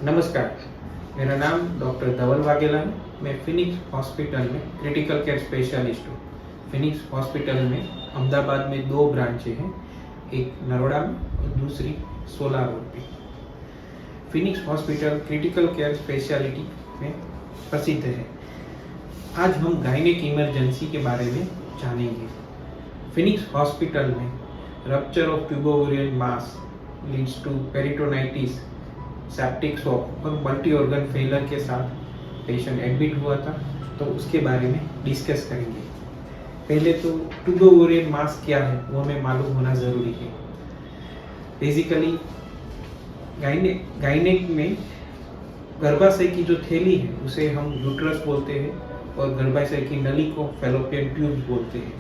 नमस्कार, मेरा नाम डॉक्टर धवल वाघेला है। मैं फिनिक्स हॉस्पिटल में क्रिटिकल केयर स्पेशलिस्ट हूँ। फिनिक्स हॉस्पिटल में अहमदाबाद में 2 ब्रांचें हैं, एक नरोड़ा में और दूसरी सोला रोड पे। Phoenix hospital critical care speciality में प्रसिद्ध है। आज हम गायनेक इमरजेंसी के बारे में जानेंगे। फिनिक्स हॉस्पिटल में rupture of tuboovarian mass leads to peritonitis, septic shock और मल्टी ऑर्गन फेलियर के साथ पेशेंट एडमिट हुआ था, तो उसके बारे में डिस्कस करेंगे। पहले तो ट्यूबोवेरियन मास क्या है वो हमें मालूम होना ज़रूरी है। बेसिकली गायनेक में गर्भाशय की जो थैली है उसे हम यूट्रस बोलते हैं और गर्भाशय की नली को फैलोपियन ट्यूब बोलते हैं,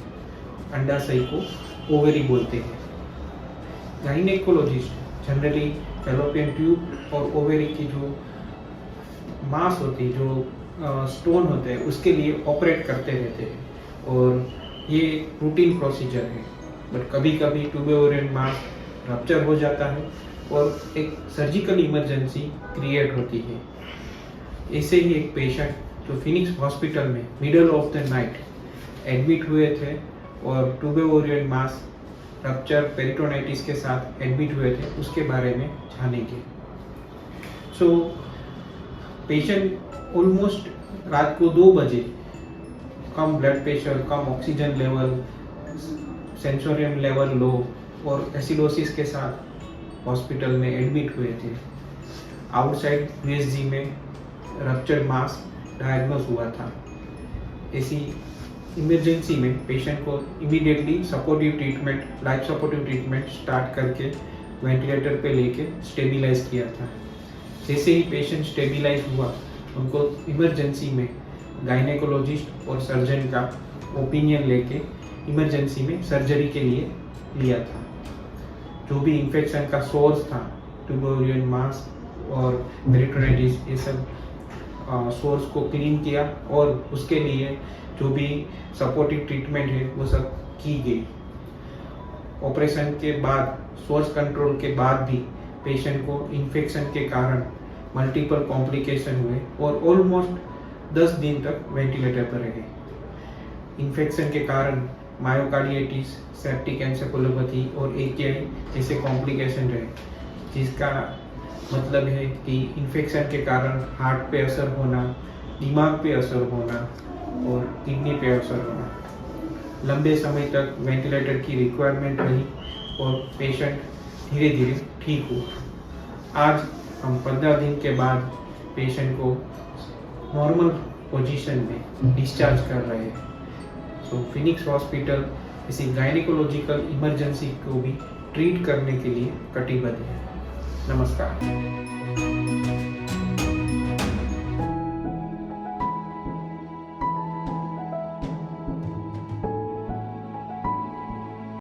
अंडाशय को ओवेरी बोलते हैं। गायनेकोलॉजिस्ट जनरली फैलोपियन ट्यूब और ओवेरी की जो मास होती है, जो स्टोन होते हैं, उसके लिए ऑपरेट करते रहते हैं और ये रूटीन प्रोसीजर है। बट कभी कभी ट्यूबोवेरियन मास रप्चर हो जाता है और एक सर्जिकल इमरजेंसी क्रिएट होती है। ऐसे ही एक पेशेंट जो फिनिक्स हॉस्पिटल में middle of the night admit हुए थे और ट्यूबोवेरियन मास रप्चर पेरिटोनाइटिस के साथ एडमिट हुए थे, उसके बारे में जानेंगे। सो पेशेंट ऑलमोस्ट रात को 2 बजे कम ब्लड प्रेशर, कम oxygen level, sensorium level low और एसिडोसिस के साथ हॉस्पिटल में एडमिट हुए थे। आउटसाइड यूएसजी में रप्चर मास डायग्नोज हुआ था। ऐसी इमरजेंसी में पेशेंट को immediately supportive treatment, life supportive treatment start करके वेंटिलेटर पे लेके स्टेबलाइज किया था। जैसे ही पेशेंट स्टेबलाइज हुआ, उनको इमरजेंसी में गायनेकोलॉजिस्ट और सर्जन का ओपिनियन लेके इमरजेंसी में सर्जरी के लिए लिया था। जो भी इन्फेक्शन का सोर्स था, ट्यूबोवेरियन मास और पेरिटोनाइटिस, ये सब सोर्स को क्लीन किया और उसके लिए जो भी सपोर्टिव ट्रीटमेंट है वो सब की गई। ऑपरेशन के बाद, सोर्स कंट्रोल के बाद भी पेशेंट को इन्फेक्शन के कारण मल्टीपल कॉम्प्लिकेशन हुए और ऑलमोस्ट 10 दिन तक वेंटिलेटर पर रहे। इन्फेक्शन के कारण मायोकार्डिटिस, सेप्टिक एन्सेफेलोपैथी और एकेआई जैसे कॉम्प्लिकेशन रहे, जिसका मतलब है कि इन्फेक्शन के कारण हार्ट पे असर होना, दिमाग पे असर होना और किडनी पे असर होना। लंबे समय तक वेंटिलेटर की रिक्वायरमेंट रही और पेशेंट धीरे धीरे ठीक हुआ। आज हम 15 दिन के बाद पेशेंट को नॉर्मल पोजीशन में डिस्चार्ज कर रहे हैं। सो फिनिक्स हॉस्पिटल इसी गायनेकोलॉजिकल इमरजेंसी को भी ट्रीट करने के लिए कटिबद्ध है। नमस्कार।